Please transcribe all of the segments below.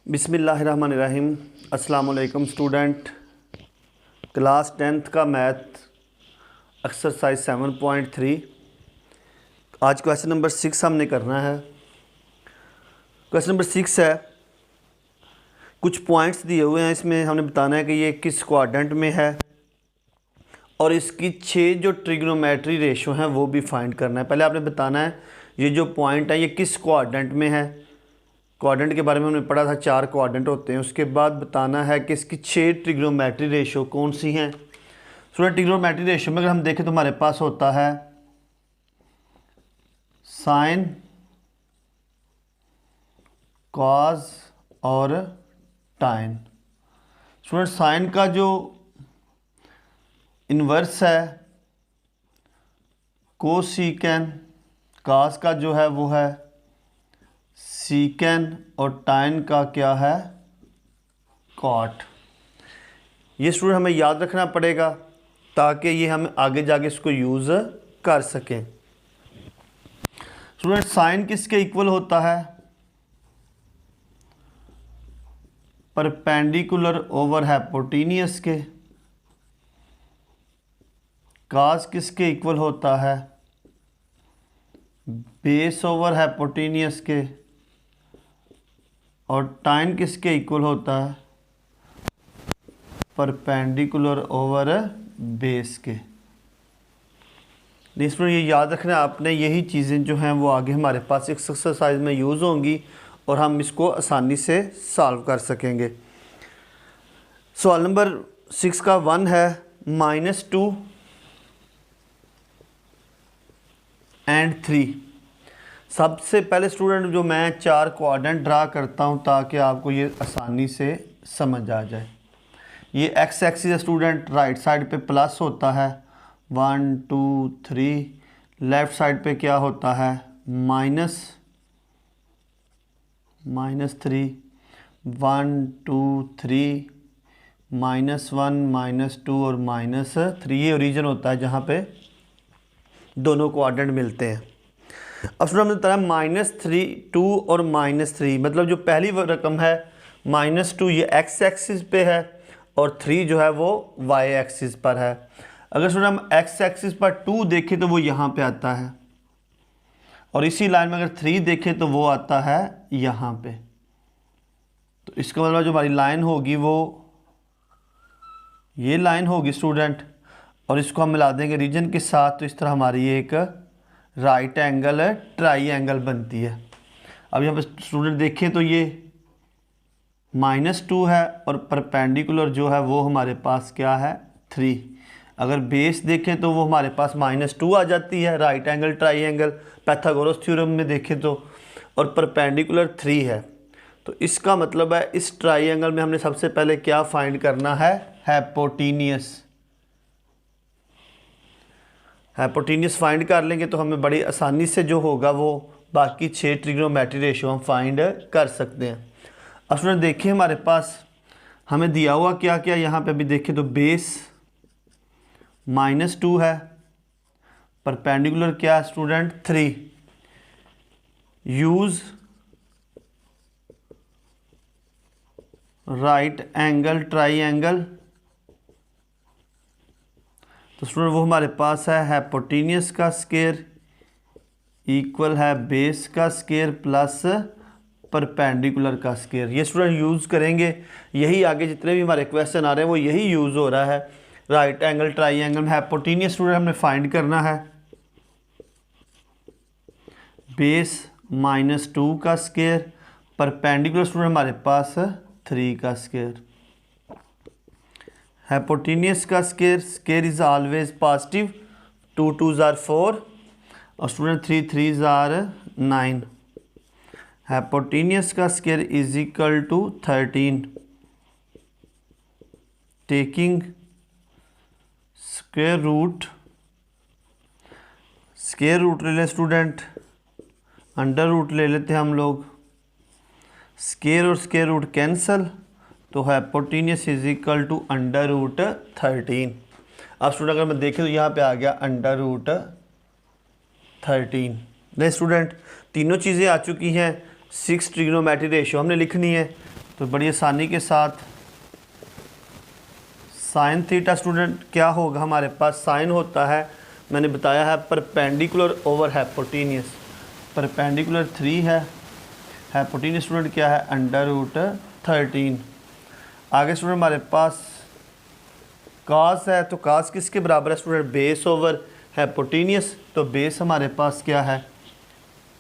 बिस्मिल्लाहिर्रहमानिर्रहीम। अस्सलाम वालेकुम स्टूडेंट। क्लास 10th का मैथ एक्सरसाइज 7.3 आज क्वेश्चन नंबर 6 हमने करना है। क्वेश्चन नंबर 6 है, कुछ पॉइंट्स दिए हुए हैं, इसमें हमने बताना है कि ये किस क्वाड्रेंट में है और इसकी 6 जो ट्रिग्नोमेट्री रेशो हैं वो भी फाइंड करना है। पहले आपने बताना है ये जो पॉइंट है ये किस क्वाड्रेंट में है। क्वाड्रेंट के बारे में हमने पढ़ा था, 4 क्वाड्रेंट होते हैं। उसके बाद बताना है कि इसकी 6 ट्रिग्नोमेट्री रेशो कौन सी हैं। सो ट्रिग्नोमेट्री रेशो में अगर हम देखें तो हमारे पास होता है साइन, कॉज और टाइन। स्टूडेंट साइन का जो इन्वर्स है कोसिकेन, कॉस का जो है वो है सीकेन और टाइन का क्या है कॉट। ये स्टूडेंट हमें याद रखना पड़ेगा ताकि ये हम आगे जाके इसको यूज़ कर सकें। स्टूडेंट साइन किसके इक्वल होता है, परपेंडिकुलर ओवर हाइपोटेन्यूस के। कॉस किसके इक्वल होता है, बेस ओवर हाइपोटेन्यूस के। और टाइन किसके इक्वल होता है, परपेंडिकुलर ओवर बेस के। इसमें ये याद रखना है आपने, यही चीज़ें जो हैं वो आगे हमारे पास एक्सरसाइज में यूज़ होंगी और हम इसको आसानी से सॉल्व कर सकेंगे। सवाल नंबर 6 का 1 है, -2 और 3। सबसे पहले स्टूडेंट जो मैं 4 क्वाड्रेंट ड्रा करता हूं ताकि आपको ये आसानी से समझ आ जाए। ये एक्स एक्सिस है स्टूडेंट, राइट साइड पे प्लस होता है 1 2 3, लेफ़्ट साइड पे क्या होता है -3 1 2 3 -1 -2 और -3। ये ओरिजिन होता है जहाँ पे दोनों क्वाड्रेंट मिलते हैं। अब स्टूडेंट हमने बताया -3 2 और -3, मतलब जो पहली रकम है -2 ये एक्स एक्सिस पे है और 3 जो है वो वाई एक्सिस पर है। अगर स्टूडेंट हम एक्स एक्सिस पर 2 देखें तो वो यहाँ पे आता है और इसी लाइन में अगर 3 देखें तो वो आता है यहाँ पे। तो इसका मतलब जो हमारी लाइन होगी वो ये लाइन होगी स्टूडेंट, और इसको हम मिला देंगे रीजन के साथ, तो इस तरह हमारी एक राइट एंगल ट्राइंगल बनती है। अब यहाँ पर स्टूडेंट देखें तो ये -2 है और परपेंडिकुलर जो है वो हमारे पास क्या है 3। अगर बेस देखें तो वो हमारे पास -2 आ जाती है, right angle triangle Pythagoras theorem में देखें तो, और परपेंडिकुलर 3 है। तो इसका मतलब है इस ट्राइंगल में हमने सबसे पहले क्या फाइंड करना है, हाइपोटेन्यूस। हाइपोटेन्यूस फाइंड कर लेंगे तो हमें बड़ी आसानी से जो होगा वो बाकी 6 ट्रिग्नोमेट्री रेशो हम फाइंड कर सकते हैं। अब स्टूडेंट देखिए हमारे पास हमें दिया हुआ क्या क्या, यहाँ पे भी देखें तो बेस -2 है, परपेंडिकुलर क्या है student 3। Use right angle triangle, तो स्टूडेंट वो हमारे पास है हाइपोटेन्यूस का स्क्वायर इक्वल है बेस का स्क्वायर प्लस परपेंडिकुलर का स्क्वायर। ये स्टूडेंट यूज़ करेंगे, यही आगे जितने भी हमारे क्वेश्चन आ रहे हैं वो यही यूज़ हो रहा है। राइट एंगल ट्राइंगल में हाइपोटेन्यूस स्टूडेंट हमने फाइंड करना है बेस -2 का स्क्वायर, परपेंडिकुलर स्टूडेंट हमारे पास 3 का स्क्वायर। हाइपोटेन्यूस का square, square is always positive, 2 2s are 4 और स्टूडेंट 3 3s are 9। हाइपोटेन्यूस का square is equal to 13। Taking square root ले ले स्टूडेंट, अंडर रूट ले लेते हैं हम लोग, स्क्वायर और स्क्वायर रूट कैंसल, तो हाइपोटेन्यूस इज इक्वल टू √13। अब स्टूडेंट अगर मैं देखें तो यहाँ पे आ गया √13। नहीं स्टूडेंट तीनों चीज़ें आ चुकी हैं। 6 ट्रिग्नोमेट्री रेशो हमने लिखनी है, तो बड़ी आसानी के साथ साइन थीटा स्टूडेंट क्या होगा हमारे पास, साइन होता है मैंने बताया है परपेंडिकुलर ओवर हाइपोटेन्यूस, परपेंडिकुलर 3 है, हाइपोटेन्यूस स्टूडेंट क्या है √13। आगे स्टूडेंट हमारे पास कास है, तो कास किसके बराबर है स्टूडेंट, बेस ओवर हाइपोटेन्यूस, तो बेस हमारे पास क्या है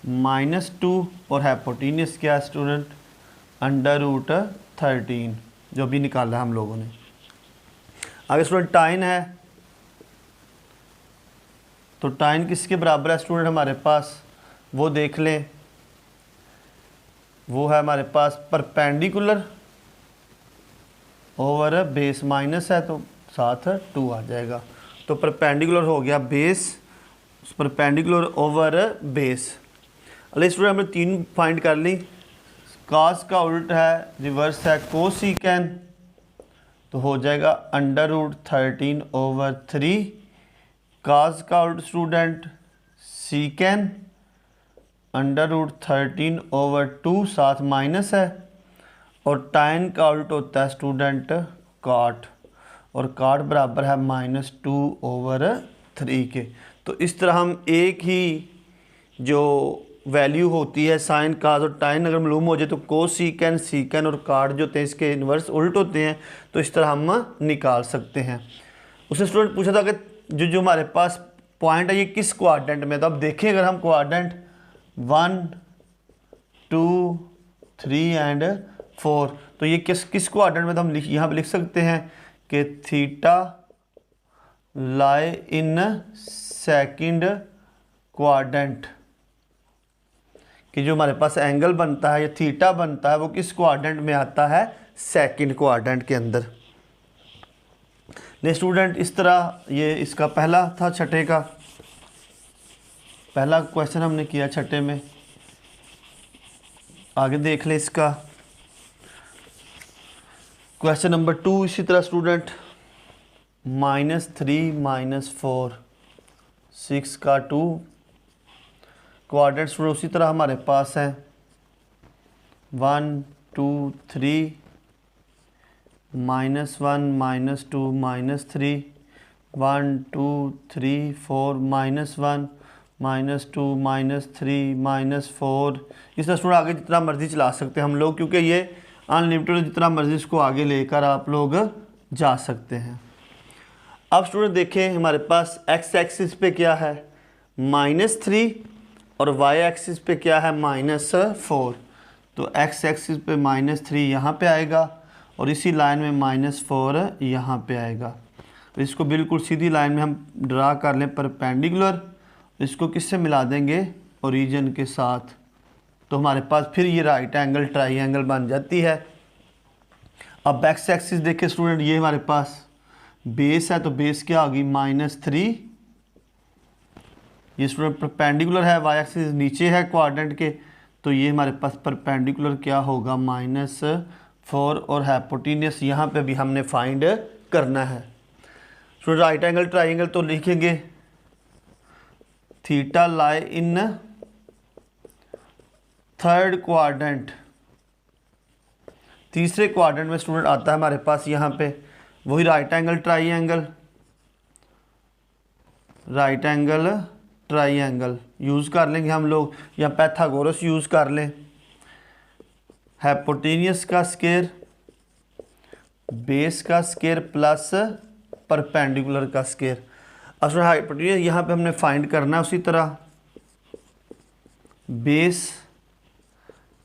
-2 और हाइपोटेन्यूस क्या है स्टूडेंट √13, जो भी निकाला हम लोगों ने। आगे स्टूडेंट टाइन है, तो टाइन किसके बराबर है स्टूडेंट हमारे पास, वो देख लें, वो है हमारे पास परपेंडिकुलर ओवर बेस, माइनस है तो साथ 2 आ जाएगा, तो परपेंडिकुलर हो गया बेस, परपेंडिकुलर ओवर बेस। अरे स्टूडेंट हमने 3 फाइंड कर ली, कास का उल्ट है रिवर्स है कोसिकेन, तो हो जाएगा √13/3, कास का उल्ट स्टूडेंट सीकेन √13/2 साथ माइनस है, और टाइन का उल्ट होता है स्टूडेंट काट, और काट बराबर है -2/3 के। तो इस तरह हम एक ही जो वैल्यू होती है साइन कास और टाइन अगर मालूम हो जाए तो कोसिकेन सीकेन और काट जो होते हैं इसके इन्वर्स उल्ट होते हैं, तो इस तरह हम निकाल सकते हैं। उसने स्टूडेंट पूछा था कि जो हमारे पास पॉइंट है ये किस क्वाड्रेंट में, तो अब देखें अगर हम क्वाड्रेंट 1 2 3 एंड 4, तो ये किस क्वाड्रेंट में, तो हम यहाँ पे लिख सकते हैं कि theta lie in second quadrant, कि जो हमारे पास एंगल बनता है या थीटा बनता है वो किस क्वाड्रेंट में आता है, सेकंड क्वाड्रेंट के अंदर। ने स्टूडेंट इस तरह ये इसका पहला था, छठे का पहला क्वेश्चन हमने किया छठे में। आगे देख लें इसका क्वेश्चन नंबर 2, इसी तरह स्टूडेंट -3 -4 6 का 2 क्वाड्रेंट स्टूडेंट उसी तरह हमारे पास है 1 2 3 -1 -2 -3 1 2 3 4 -1 -2 -3 -4। इस तरह स्टूडेंट आगे जितना मर्जी चला सकते हैं हम लोग, क्योंकि ये अनलिमिटेड, जितना मर्जी इसको आगे लेकर आप लोग जा सकते हैं। अब स्टूडेंट देखें हमारे पास x एक्सिस पे क्या है -3 और y एक्सिस पे क्या है -4, तो x एक्सिस पे -3 यहाँ पे आएगा और इसी लाइन में -4 यहाँ पे आएगा। तो इसको बिल्कुल सीधी लाइन में हम ड्रा कर लें परपेंडिकुलर, इसको किससे मिला देंगे ओरिजिन के साथ, तो हमारे पास फिर ये राइट एंगल ट्राइंगल बन जाती है। अब x एक्सिस देखें स्टूडेंट, ये हमारे पास बेस है, तो बेस क्या होगी -3, ये स्टूडेंट परपेंडिकुलर है, y एक्सिस नीचे है क्वाड्रेंट के, तो ये हमारे पास परपेंडिकुलर क्या होगा -4, और हाइपोटेन्यूस यहाँ पे भी हमने फाइंड करना है। स्टूडेंट राइट एंगल ट्राइंगल तो लिखेंगे theta lie in third quadrant, तीसरे क्वाड्रेंट में स्टूडेंट आता है हमारे पास यहाँ पे वही राइट एंगल ट्राइंगल यूज़ कर लेंगे हम लोग, या पैथागोरस यूज़ कर लें। हाइपोटेन्यूस का स्क्वायर, बेस का स्क्वायर प्लस परपेंडिकुलर का स्क्वायर। अब हाइपोटेन्यूस यहाँ पे हमने फाइंड करना है, उसी तरह बेस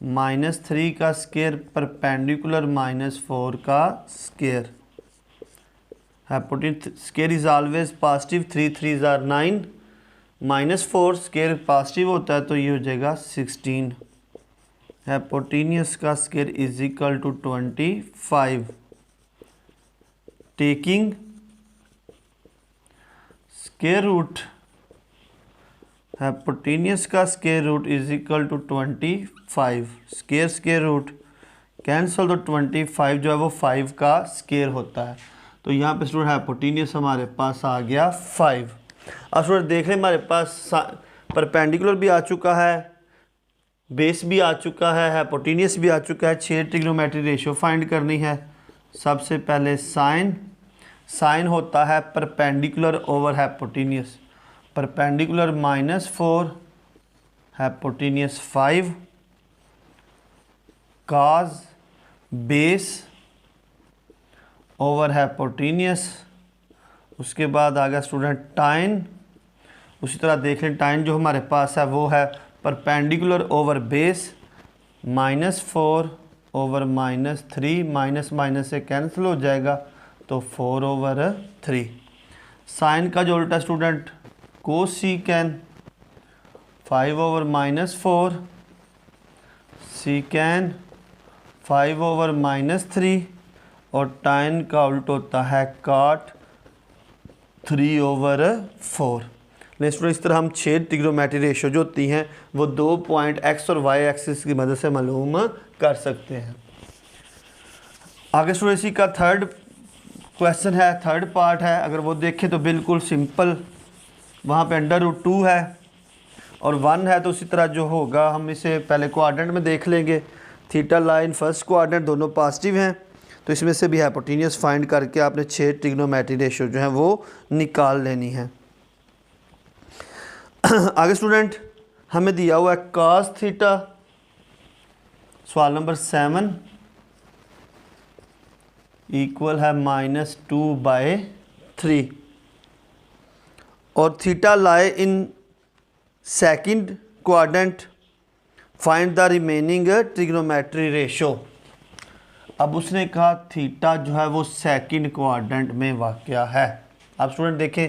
-3 का स्क्वायर परपेंडिकुलर -4 का square. Hypotenuse square is always positive, 3 3 are 9, -4 square positive होता है तो ये हो जाएगा 16। हाइपोटेन्यूस का square is equal to 25, taking square root, hypotenuse का square root is equal to 25, square root cancel, तो 25 जो है वो 5 का स्क्वायर होता है, तो यहाँ पे स्टूडेंट हाइपोटेन्यूस हमारे पास आ गया 5। अब स्टूडेंट देख रहे हैं हमारे पास परपेंडिकुलर भी आ चुका है, बेस भी आ चुका है, हाइपोटेनियस भी आ चुका है। 6 ट्रिग्नोमेट्री रेशियो फाइंड करनी है। सबसे पहले साइन होता है perpendicular over hypotenuse. Perpendicular -4, hypotenuse 5, काज बेस ओवर हाइपोटेनियस। उसके बाद आ गया स्टूडेंट टाइन। उसी तरह देख लें, टाइन जो हमारे पास है वो है perpendicular over base, -4 over -3, minus minus से कैंसिल हो जाएगा तो 4/3। साइन का जो उल्टा स्टूडेंट कोसिकैन, 5/-4, सीकैन 5/-3, और टाइन का उल्ट होता है काट 3/4। लेकिन स्टूडेंट इस तरह हम 6 ट्रिग्नोमेट्री रेशियो जो होती हैं वो 2 पॉइंट एक्स और वाई एक्सिस की मदद से मालूम कर सकते हैं। आगे स्टूडेंट इसी का थर्ड क्वेश्चन है, थर्ड पार्ट है। अगर वो देखें तो बिल्कुल सिंपल, वहाँ पे √2 है और 1 है, तो उसी तरह जो होगा हम इसे पहले क्वाड्रेंट में देख लेंगे। थीटा लाइन फर्स्ट क्वाड्रेंट, दोनों पॉजिटिव हैं, तो इसमें से भी हाइपोटेनियस फाइंड करके आपने 6 ट्रिग्नोमेट्री रेशियो जो है वो निकाल लेनी है। आगे स्टूडेंट हमें दिया हुआ है कास थीटा, सवाल नंबर 7 इक्वल है -2/3, और थीटा लाए in second quadrant, find the remaining trigonometry ratio. अब उसने कहा थीटा जो है वो सेकंड क्वाड्रेंट में वाक़या है। अब स्टूडेंट देखें,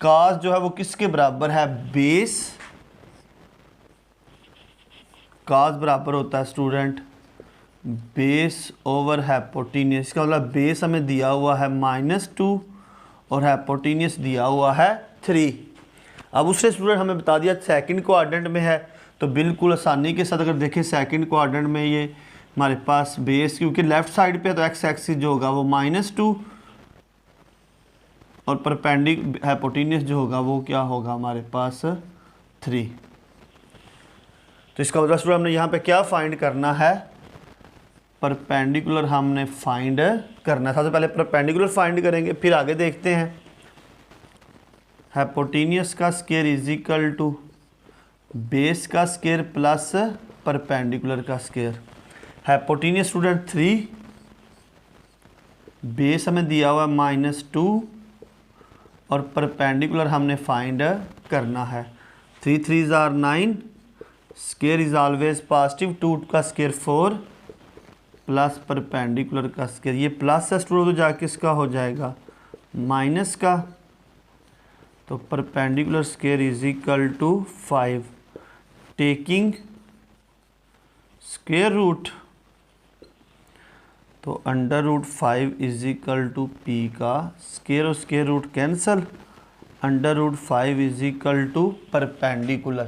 कास जो है वो किसके बराबर है, बेस। कास बराबर होता है स्टूडेंट बेस ओवर हाइपोटेनियस। इसका मतलब बेस हमें दिया हुआ है -2 और हाइपोटेनियस दिया हुआ है 3। अब उसने स्टूडेंट हमें बता दिया सेकंड क्वाड्रेंट में है, तो बिल्कुल आसानी के साथ अगर देखें सेकंड क्वाड्रेंट में ये हमारे पास बेस, क्योंकि लेफ़्ट साइड पे तो एक्स एक्सिस जो होगा वो -2 और परपेंडिकुलर हाइपोटेनियस जो होगा वो क्या होगा हमारे पास 3। तो इसका मतलब स्टूडेंट हमने यहाँ पे क्या फाइंड करना है, परपेंडिकुलर हमने फाइंड करना है। सबसे पहले परपेंडिकुलर फाइंड करेंगे, फिर आगे देखते हैं। हाइपोटेनियस का square is equal to base का स्क्वायर प्लस परपेंडिकुलर का स्क्वायर। हाइपोटेनियस स्टूडेंट 3, बेस हमें दिया हुआ -2 और परपेंडिकुलर हमने फाइंड करना है। 3 3s are 9, square is always positive, 2 का स्क्वायर 4 प्लस परपेंडिकुलर का स्क्वायर, ये प्लस है स्टूडेंट तो जाके इसका हो जाएगा माइनस का, तो perpendicular square is equal to 5। Taking square root, तो √5 इज इक्वल टू पी का स्क्वायर और square root cancel, √5 is equal to perpendicular.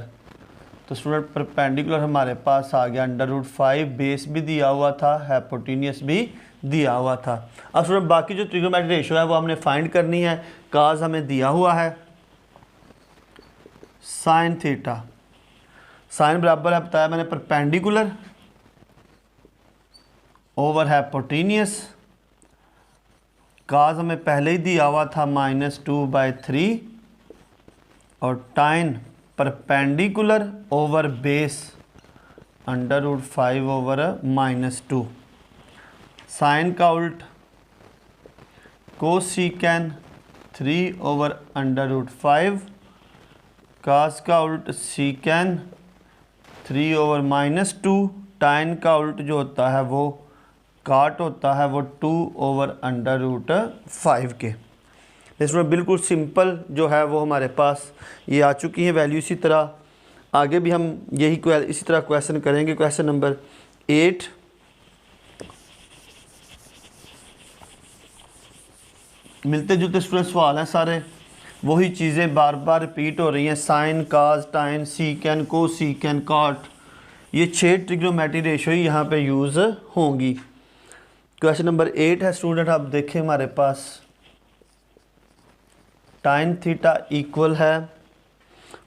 तो स्टूडेंट परपेंडिकुलर हमारे पास आ गया √5, बेस भी दिया हुआ था, हाइपोटेनियस भी दिया हुआ था। अब स्टूडेंट बाकी जो ट्रिग्नोमेट्री रेशियो है वो हमने फाइंड करनी है। काज हमें दिया हुआ है साइन थीटा, साइन बराबर है बताया मैंने परपेंडिकुलर ओवर हाइपोटेनियस। काज हमें पहले ही दिया हुआ था -2/3, और टाइन परपेंडिकुलर ओवर बेस √5/-2। साइन का उल्ट कोसिकैन 3/√5, कास का उल्ट सीकैन 3/-2, टाइन का उल्ट जो होता है वो काट होता है वो 2/√5 के। इसमें बिल्कुल सिंपल जो है वो हमारे पास ये आ चुकी है वैल्यू। इसी तरह आगे भी हम यही इसी तरह क्वेश्चन करेंगे। क्वेश्चन नंबर 8, मिलते जुलते स्टूडेंट सवाल हैं सारे, वही चीज़ें बार बार रिपीट हो रही हैं। साइन, काज, टाइन, सीकैन, को सीकैन, काट, ये 6 ट्रिग्नोमेट्री रेशियो ही यहाँ पे यूज़ होंगी। क्वेश्चन नंबर 8 है स्टूडेंट, आप देखें हमारे पास टाइन थीटा इक्वल है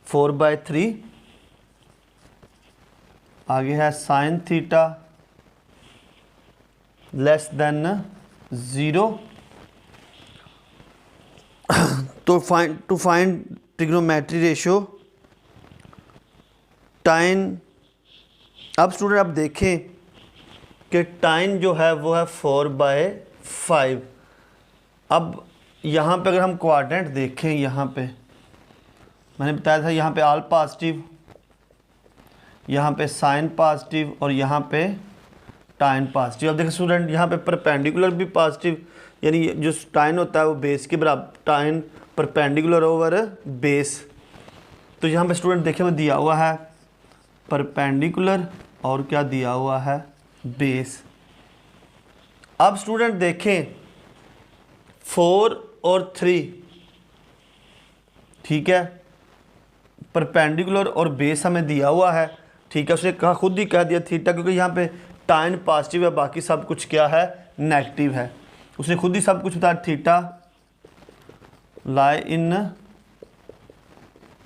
4/3, आगे है साइन थीटा लेस देन 0। तो टू फाइंड ट्रिग्नोमेट्री रेशियो टाइन। अब स्टूडेंट आप देखें कि टाइन जो है वो है 4/5। अब यहाँ पे अगर हम क्वाड्रेंट देखें, यहाँ पे मैंने बताया था यहाँ पे ऑल पॉजिटिव, यहाँ पे साइन पॉजिटिव और यहाँ पे टाइन पॉजिटिव। अब देखिए स्टूडेंट यहाँ पे परपेंडिकुलर भी पॉजिटिव, यानी जो टाइन होता है वो बेस के बराबर, टाइन परपेंडिकुलर ओवर बेस। तो यहाँ पे स्टूडेंट देखिए मैं दिया हुआ है परपेंडिकुलर और क्या दिया हुआ है, बेस। अब स्टूडेंट देखें 4 और 3, ठीक है, परपेंडिकुलर और बेस हमें दिया हुआ है, ठीक है। उसने कहा, खुद ही कह दिया थीटा, क्योंकि यहाँ पे टाइन पॉजिटिव है, बाकी सब कुछ क्या है, नेगेटिव है। उसने खुद ही सब कुछ बताया। Theta lie in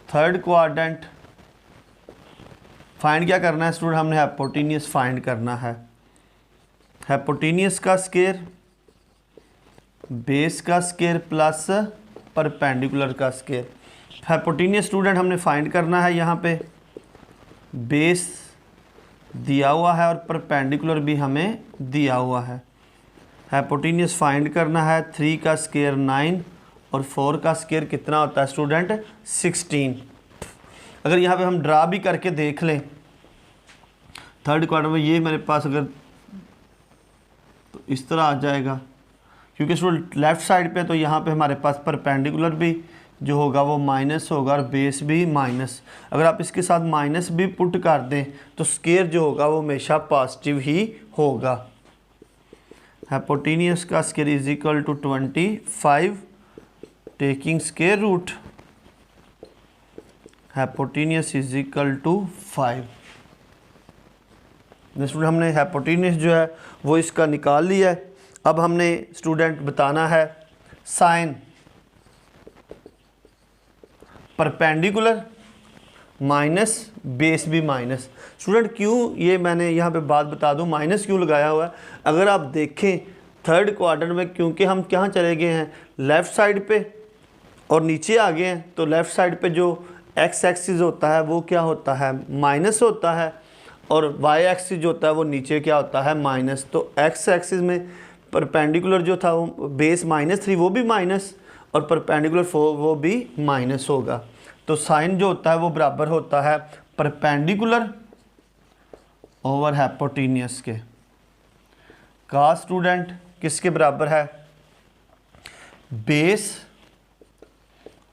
third quadrant. Find क्या करना है स्टूडेंट, हमने हाइपोटेन्यूज फाइंड करना है। हाइपोटेन्यूज का स्क्वायर, बेस का स्क्वायर प्लस परपेंडिकुलर का स्क्वायर। हाइपोटेन्यूज स्टूडेंट हमने फाइंड करना है, यहाँ पे बेस दिया हुआ है और परपेंडिकुलर भी हमें दिया हुआ है। हाइपोटेन्यूज फाइंड करना है, 3 का स्क्वायर 9 और 4 का स्क्वायर कितना होता है स्टूडेंट, 16। अगर यहाँ पे हम ड्रा भी करके देख लें थर्ड क्वाड्रेंट में, ये मेरे पास अगर तो इस तरह आ जाएगा, क्योंकि स्टूडेंट लेफ़्ट साइड पे, तो यहाँ पे हमारे पास परपेंडिकुलर भी जो होगा वो माइनस होगा और बेस भी माइनस। अगर आप इसके साथ माइनस भी पुट कर दें तो स्क्वायर जो होगा वो हमेशा पॉजिटिव ही होगा। हाइपोटेन्यूज का square is equal to 25 taking square root, hypotenuse is equal to 5। Student हमने हाइपोटेन्यूज जो है वो इसका निकाल लिया है। अब हमने स्टूडेंट बताना है साइन परपेंडिकुलर माइनस बेस भी माइनस। स्टूडेंट क्यों, ये मैंने यहाँ पे बात बता दूँ, माइनस क्यों लगाया हुआ है। अगर आप देखें थर्ड क्वाड्रेंट में, क्योंकि हम कहाँ चले गए हैं, लेफ़्ट साइड पे और नीचे आ गए हैं, तो लेफ़्ट साइड पे जो एक्स एक्सिस होता है वो क्या होता है, माइनस होता है, और वाई एक्सिस जो होता है वो नीचे क्या होता है, माइनस। तो एक्स एक्सिस में परपेंडिकुलर जो था वो बेस -3 वो भी माइनस, और परपेंडिकुलर 4 वो भी माइनस होगा। तो साइन जो होता है वो बराबर होता है परपेंडिकुलर ओवर हाइपोटेन्यूज के। का स्टूडेंट किसके बराबर है, बेस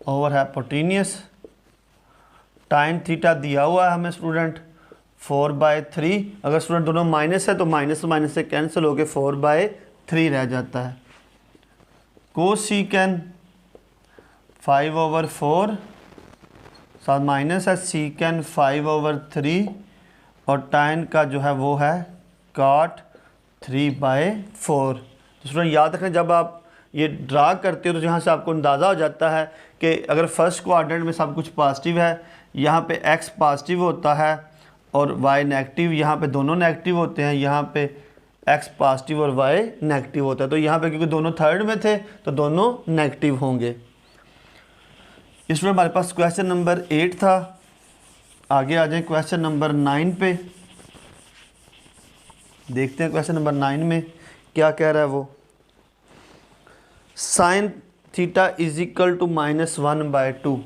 ओवर हाइपोटेन्यूज। टाइन थीटा दिया हुआ है हमें स्टूडेंट 4/3। अगर स्टूडेंट दोनों माइनस है तो माइनस माइनस से कैंसिल होकर 4/3 रह जाता है। कोसीकेन 5/4 साथ माइनस है, सीकेन 5/3 और टाइन का जो है वो है cot 3/4। तो स्टूडेंट याद रखें, जब आप ये ड्रा करते हो तो यहाँ से आपको अंदाज़ा हो जाता है कि अगर फर्स्ट क्वाड्रेंट में सब कुछ पॉजिटिव है, यहाँ पे x पॉजिटिव होता है और y नेगेटिव, यहाँ पे दोनों नेगेटिव होते हैं, यहाँ पे x पॉजिटिव और y नेगेटिव होता है। तो यहाँ पे क्योंकि दोनों थर्ड में थे तो दोनों नेगेटिव होंगे। इसमें हमारे पास क्वेश्चन नंबर 8 था। आगे आ जाए क्वेश्चन नंबर 9 पे, देखते हैं क्वेश्चन नंबर 9 में क्या कह रहा है वो। Sine theta is equal to -1/2,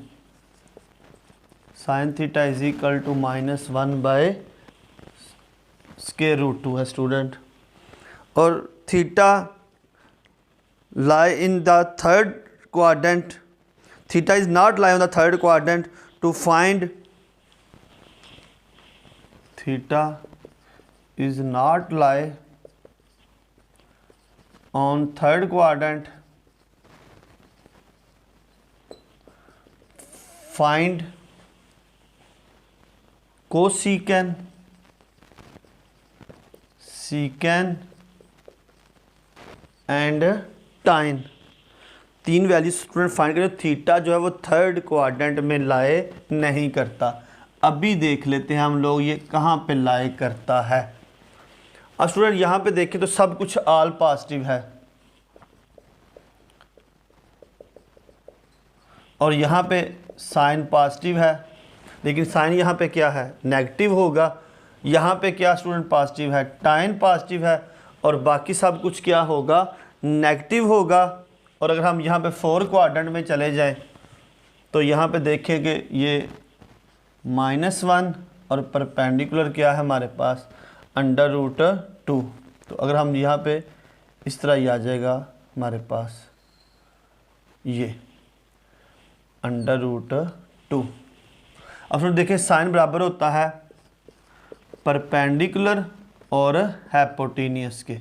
sine theta is equal to -1/√2 है स्टूडेंट, और theta lie in the third quadrant, theta is not lie on the third quadrant. To find theta is not lie on third quadrant, find cosecant, secant and tan। 3 value student find करें। Theta जो है वो third quadrant में लाए नहीं करता। अभी देख लेते हैं हम लोग ये कहाँ पे लाई करता है। अब स्टूडेंट यहाँ पे देखें तो सब कुछ ऑल पॉजिटिव है और यहाँ पे साइन पॉजिटिव है, लेकिन साइन यहाँ पे क्या है, नेगेटिव होगा। यहाँ पे क्या स्टूडेंट पॉजिटिव है, टाइन पॉजिटिव है और बाकी सब कुछ क्या होगा, नेगेटिव होगा। और अगर हम यहाँ पे 4 क्वाड्रेंट में चले जाएं तो यहाँ पे देखेंगे ये -1 और परपेंडिकुलर क्या है हमारे पास, √2। तो अगर हम यहाँ पे इस तरह ही आ जाएगा हमारे पास ये √2। अब फिर देखिए साइन बराबर होता है परपेंडिकुलर और हाइपोटेन्यूस के।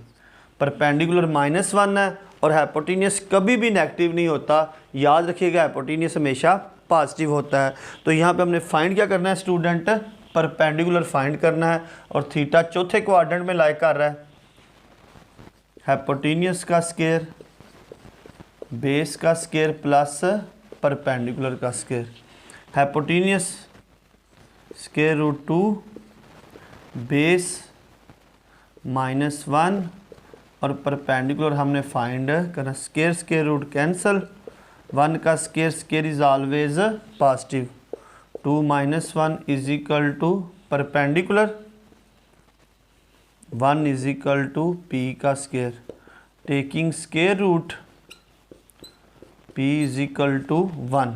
परपेंडिकुलर -1 है और हाइपोटेन्यूस कभी भी नेगेटिव नहीं होता, याद रखिएगा हाइपोटेन्यूस हमेशा पॉजिटिव होता है। तो यहाँ पे हमने फाइंड क्या करना है स्टूडेंट, परपेंडिकुलर फाइंड करना है और थीटा चौथे क्वाड्रेंट में लाई कर रहा है। हाइपोटेन्यूस का स्क्वायर, बेस का स्क्वायर प्लस परपेंडिकुलर का स्क्वायर। हाइपोटेन्यूस √2 बेस -1 और परपेंडिकुलर हमने फाइंड करना, स्क्वायर रूट कैंसल, 1 का square is always positive, 2 - 1 is equal to perpendicular 1 is equal to P का square, taking square root p is equal to 1।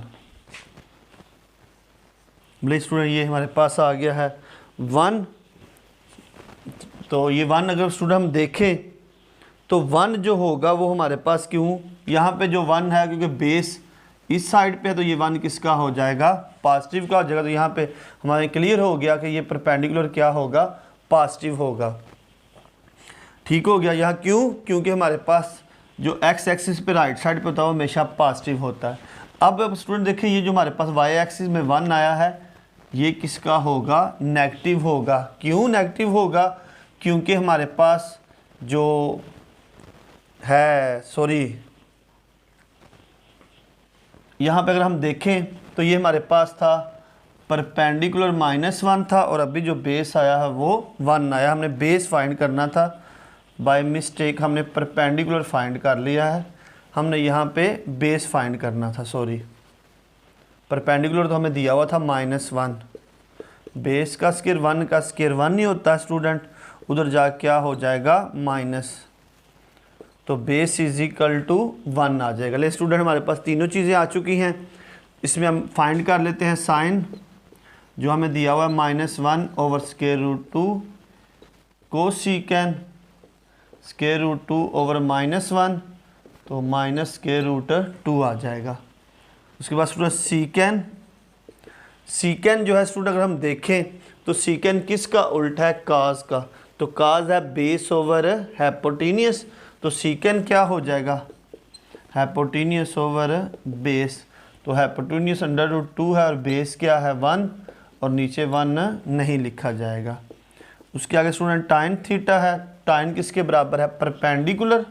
बोले student ये हमारे पास आ गया है 1। तो ये 1 अगर स्टूडेंट हम देखें तो 1 जो होगा वो हमारे पास क्यों, यहाँ पे जो 1 है क्योंकि बेस इस साइड पे है तो ये 1 किसका हो जाएगा, पॉजिटिव का हो जाएगा। तो यहाँ पे हमारे क्लियर हो गया कि ये परपेंडिकुलर क्या होगा, पॉजिटिव होगा। ठीक हो गया। यहाँ क्यों, क्योंकि हमारे पास जो x एक्सिस पे राइट साइड पे होता है वो हमेशा पॉजिटिव होता है। अब स्टूडेंट देखिए ये जो हमारे पास y एक्सिस में 1 आया है ये किसका होगा, नेगेटिव होगा। क्यों नेगेटिव होगा, क्योंकि हमारे पास जो है यहाँ पे अगर हम देखें तो ये हमारे पास था परपेंडिकुलर -1 था और अभी जो बेस आया है वो 1 आया। हमने बेस फाइंड करना था, बाय मिस्टेक हमने परपेंडिकुलर फाइंड कर लिया है। हमने यहाँ पे बेस फाइंड करना था, परपेंडिकुलर तो हमें दिया हुआ था -1, बेस का स्क्वायर 1 का स्क्वायर 1 नहीं होता स्टूडेंट, उधर जा क्या हो जाएगा माइनस, तो बेस इज इक्वल टू 1 आ जाएगा। ले स्टूडेंट हमारे पास तीनों चीज़ें आ चुकी हैं। इसमें हम फाइंड कर लेते हैं साइन जो हमें दिया हुआ है -1 ओवर √2 कोसिकेन √2 ओवर -1 तो -√2 आ जाएगा। उसके बाद स्टूडेंट सीकेन जो है स्टूडेंट अगर हम देखें तो सीकेन किसका उल्टा है, काज का। तो काज है बेस ओवर हाइपोटेन्यूस, तो सीकेन क्या हो जाएगा, हाइपोटेन्यूस ओवर बेस। तो हाइपोटेन्यूस √2 है और बेस क्या है 1 और नीचे 1 नहीं लिखा जाएगा। उसके आगे स्टूडेंट टाइन थीटा है, टाइन किसके बराबर है, परपेंडिकुलर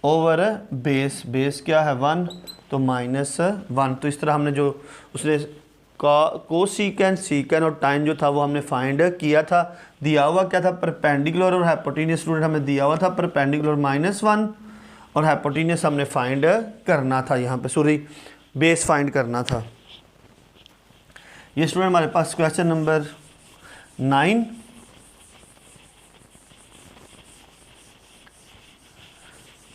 ओवर बेस, बेस क्या है 1 तो -1। तो इस तरह हमने जो उसने कोसिकेन सीकेन और टाइन जो था वो हमने फाइंड किया था। दिया हुआ क्या था, परपेंडिकुलर और हाइपोटेन्यूस स्टूडेंट हमें दिया हुआ था परपेंडिकुलर -1 और हाइपोटेन्यूस हमने फाइंड करना था, यहाँ पे बेस फाइंड करना था। ये स्टूडेंट हमारे पास क्वेश्चन नंबर 9।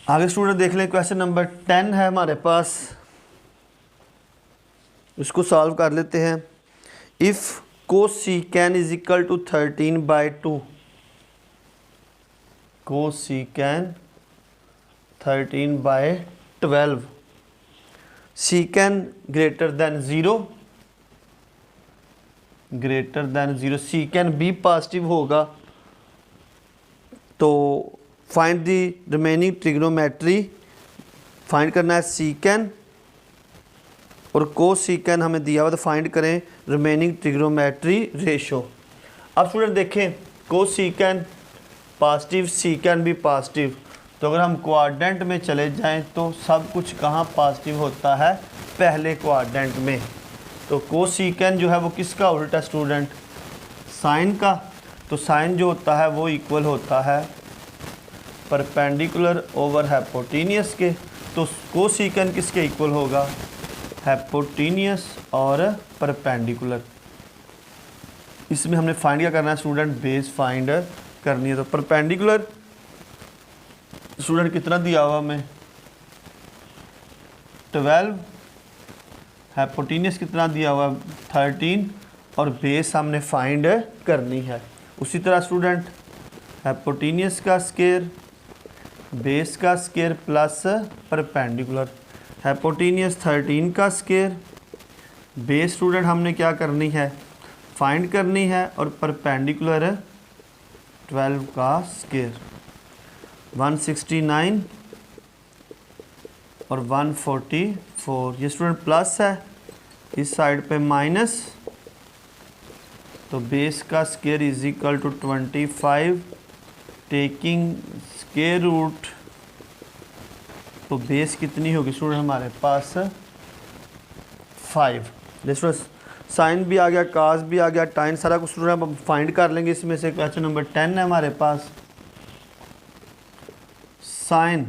आगे स्टूडेंट देख लें क्वेश्चन नंबर 10 है हमारे पास, इसको सॉल्व कर लेते हैं। If cosecant is equal to 13/2, cosecant 13/12, secant greater than 0, सीकेन भी पॉजिटिव होगा। तो find the remaining trigonometry, find करना है सीकेन और कोसिकेन हमें दिया हुआ, तो फाइंड करें रिमेनिंग ट्रिग्नोमेट्री रेशो। अब स्टूडेंट देखें कोसिकेन पॉजिटिव, सीकेन भी पॉजिटिव, तो अगर हम क्वाड्रेंट में चले जाएं तो सब कुछ कहाँ पॉजिटिव होता है, पहले क्वाड्रेंट में। तो कोसिकेन जो है वो किसका उल्टा स्टूडेंट, साइन का। तो साइन जो होता है वो इक्वल होता है परपेंडिकुलर ओवर हाइपोटेनियस के। तो कोसिकेन किसके इक्वल होगा, हाइपोटेनियस और परपेंडिकुलर। इसमें हमने फाइंड क्या करना है स्टूडेंट, बेस फाइंड करनी है। तो परपेंडिकुलर स्टूडेंट कितना दिया हुआ हमें 12, हाइपोटेनियस कितना दिया हुआ 13 और बेस हमने फाइंड करनी है। उसी तरह स्टूडेंट हाइपोटेनियस का स्केयर, बेस का स्केयर प्लस परपेंडिकुलर। हाइपोटेनियस 13 का स्केयर, बेस स्टूडेंट हमने क्या करनी है, फाइंड करनी है, और परपेंडिकुलर 12 का स्केयर। 169 और 144, ये स्टूडेंट प्लस है, इस साइड पे माइनस, तो बेस का square is equal to 25, taking square root, तो बेस कितनी होगी स्टूडेंट हमारे पास 5। जैसे साइन भी आ गया, कास भी आ गया, टाइन, सारा कुछ स्टूडेंट हम फाइंड कर लेंगे। इसमें से क्वेश्चन नंबर 10 है हमारे पास, sine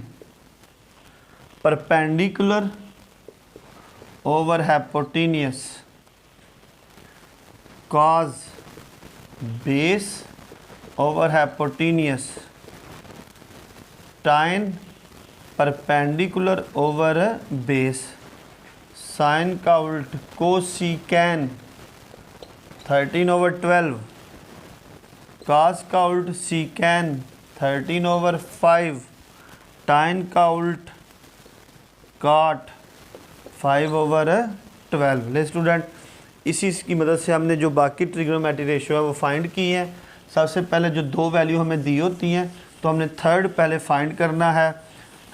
perpendicular over hypotenuse cos base over hypotenuse tan perpendicular over base. Sine का उल्ट कोसिकेन 13 ओवर 12, कास का उल्ट सीकेन 13 ओवर 5, टाइन का उल्ट काट 5 ओवर 12। ले स्टूडेंट, इसी की मदद से हमने जो बाकी ट्रिग्नोमेट्रिक रेशियो है वो फाइंड की है। सबसे पहले जो दो वैल्यू हमें दी होती हैं तो हमने थर्ड पहले फाइंड करना है।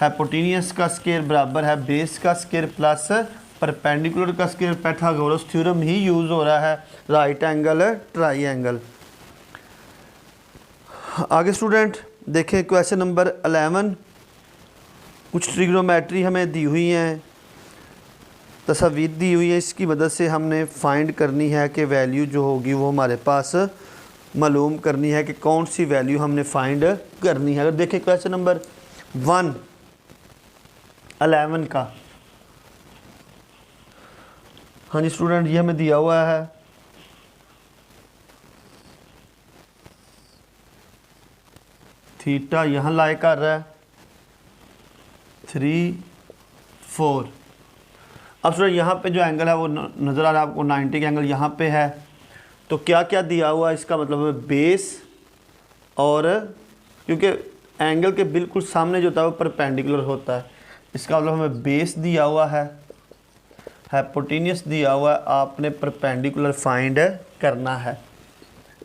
हाइपोटेनियस का स्केयर बराबर है बेस का स्केयर प्लस परपेंडिकुलर का स्केयर। पाइथागोरस थ्योरम ही यूज़ हो रहा है, राइट एंगल ट्राइंगल। आगे स्टूडेंट देखें क्वेश्चन नंबर 11, कुछ ट्रिग्नोमेट्री हमें दी हुई हैं, तस्वीर दी हुई है, इसकी मदद से हमने फाइंड करनी है कि वैल्यू जो होगी वो हमारे पास मालूम करनी है कि कौन सी वैल्यू हमने फाइंड करनी है। अगर देखें क्वेश्चन नंबर 11 का, हाँ जी स्टूडेंट, ये हमें दिया हुआ है थीटा यहाँ लाई कर रहा है 3, 4। अब स्टूडेंट यहाँ पे जो एंगल है वो नज़र आ रहा है आपको 90 का एंगल यहाँ पे है। तो क्या क्या दिया हुआ है, इसका मतलब है बेस, और क्योंकि एंगल के बिल्कुल सामने जो होता है वो परपेंडिकुलर होता है, इसका मतलब हमें बेस दिया हुआ है, हाइपोटेनियस दिया हुआ है, आपने परपेंडिकुलर फाइंड करना है।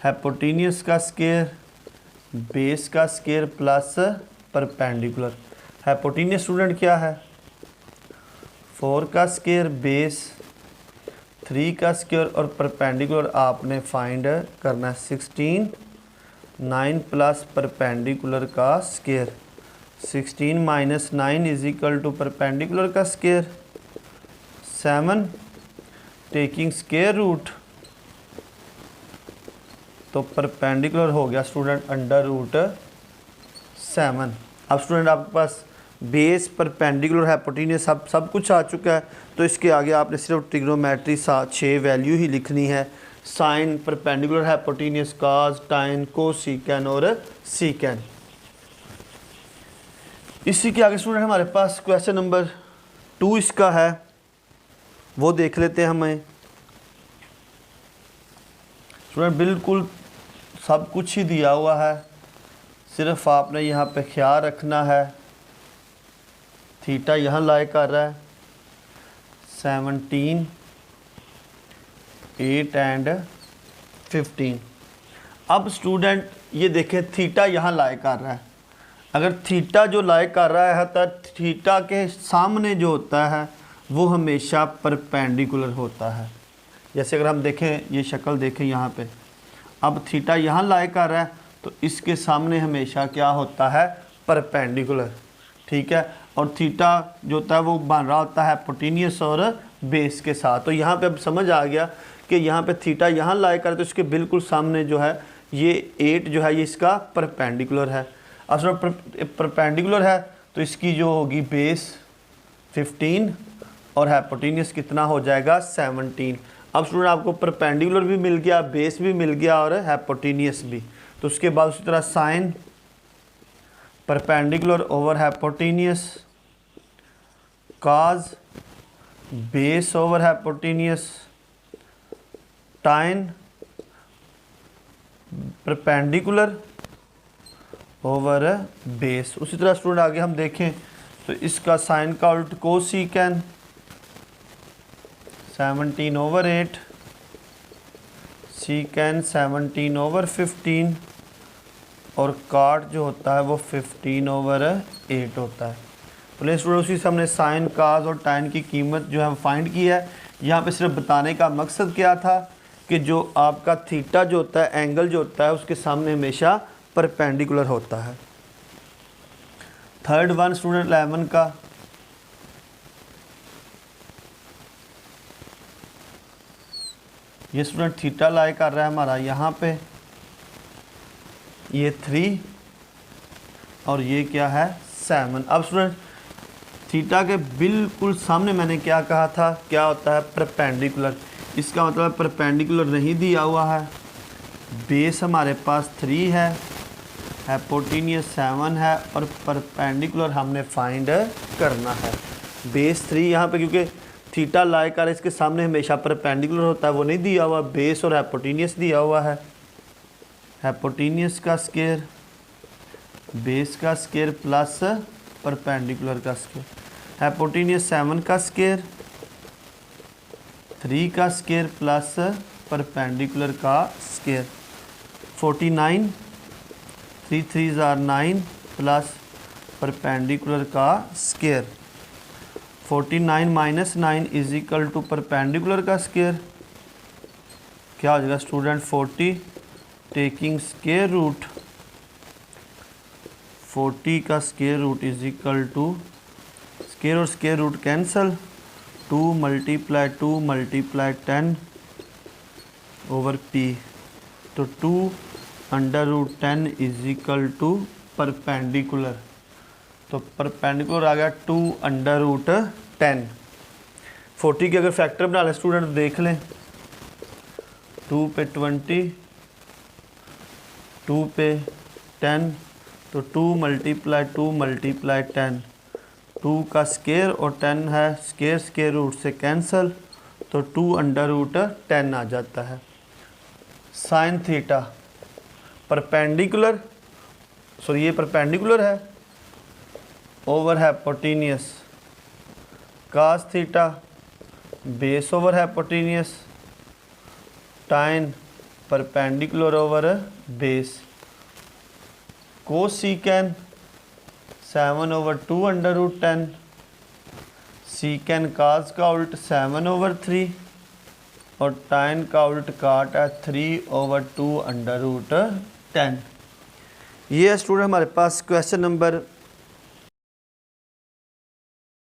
हाइपोटेनियस का स्केयर, बेस का square plus perpendicular. Hypotenuse student क्या है 4 का स्केयर, बेस 3 का स्केयर, और परपेंडिकुलर आपने फाइंड करना है 16, 9 प्लस परपेंडिकुलर का square. 16 minus 9 is equal to perpendicular का स्केयर 7, टेकिंग स्केयर रूट, तो परपेंडिकुलर हो गया स्टूडेंट अंडर रूट 7। अब स्टूडेंट आपके पास बेस, परपेंडिकुलर, हाइपोटेनियस सब कुछ आ चुका है। तो इसके आगे आपने सिर्फ ट्रिग्नोमेट्री 6 वैल्यू ही लिखनी है, साइन, परपेंडिकुलर, हाइपोटेनियस, कॉस, टाइन, कोसिकेन और सीकेन। इसी के आगे स्टूडेंट हमारे पास क्वेश्चन नंबर 2 इसका है, वो देख लेते हैं। हमें स्टूडेंट बिल्कुल सब कुछ ही दिया हुआ है, सिर्फ आपने यहाँ पे ख्याल रखना है थीटा यहाँ लाई कर रहा है 17, 8 एंड 15। अब स्टूडेंट ये देखें थीटा यहाँ लाई कर रहा है, अगर थीटा जो लाई कर रहा है तो थीटा के सामने जो होता है वो हमेशा परपेंडिकुलर होता है। जैसे अगर हम देखें ये शक्ल देखें यहाँ पे, अब थीटा यहाँ लाई कर रहा है तो इसके सामने हमेशा क्या होता है परपेंडिकुलर, ठीक है। और थीटा जो होता है वो बन रहा होता है हाइपोटेनियस और बेस के साथ। तो यहाँ पे अब समझ आ गया कि यहाँ पे थीटा यहाँ लाई करे तो इसके बिल्कुल सामने जो है ये 8 जो है ये इसका परपेंडिकुलर है। अब सर परपेंडिकुलर है तो इसकी जो होगी बेस 15 और हाइपोटेनियस कितना हो जाएगा 17। अब स्टूडेंट आपको परपेंडिकुलर भी मिल गया, बेस भी मिल गया और हाइपोटेनियस भी। तो उसके बाद उसी तरह साइन परपेंडिकुलर ओवर हाइपोटेनियस, काज base over hypotenuse, tan perpendicular over base. उसी तरह स्टूडेंट आगे हम देखें तो इसका साइन का उल्ट कोसिकन 17/8, सीकन 17/15 और काट जो होता है वो 15/8 होता है। तो स्टूडेंट उसी से हमने साइन, काज और टाइन की कीमत जो है फाइंड की है। यहाँ पे सिर्फ बताने का मकसद क्या था कि जो आपका थीटा जो होता है, एंगल जो होता है उसके सामने हमेशा परपेंडिकुलर होता है। थर्ड वन स्टूडेंट 11 का, ये स्टूडेंट थीटा लाई कर रहा है हमारा यहाँ पे, ये 3 और ये क्या है 7। अब स्टूडेंट थीटा के बिल्कुल सामने मैंने क्या कहा था, क्या होता है परपेंडिकुलर। इसका मतलब परपेंडिकुलर नहीं दिया हुआ है। बेस हमारे पास 3 है, हाइपोटेनियस 7 है और परपेंडिकुलर हमने फाइंड करना है। बेस 3 यहाँ पे क्योंकि थीटा लाई कर इसके सामने हमेशा परपेंडिकुलर होता है, वो नहीं दिया हुआ। बेस और हाइपोटेनियस दिया हुआ है। हाइपोटेनियस का स्क्वायर, बेस का स्क्वायर प्लस परपेंडिकुलर का स्क्वायर। हाइपोटेनियस 7 का स्क्वायर, 3 का स्क्वायर प्लस परपेंडिकुलर का square. 49, 3 3s are 9 plus perpendicular का square. 49 minus 9 is equal to perpendicular का स्क्वायर। क्या हो जाएगा स्टूडेंट 40 टेकिंग स्क्वायर रूट, 40 का square root is equal to square और square root cancel, 2 multiply 2 multiply 10 over p। तो 2 under root 10 is equal to perpendicular. तो perpendicular आ गया 2 अंडर रूट 10। 40 के अगर फैक्टर बना लें स्टूडेंट देख लें, 2 पे 20, 2 पे 10, तो 2 मल्टीप्लाई 2 मल्टीप्लाई 10, 2 का स्क्वायर और 10 है स्क्वायर, स्क्वायर रूट से कैंसल, तो 2 अंडर रूट 10 आ जाता है। साइन थीटा परपेंडिकुलर, सॉरी ये परपेंडिकुलर है over hypotenuse, cos theta base over hypotenuse, tan perpendicular over base, cosecant 7/2 under root 10, secant cos का उल्ट 7/3 और टाइन का उल्ट काट है 3/2 अंडर रूट 10। ये है स्टूडेंट हमारे पास क्वेश्चन नंबर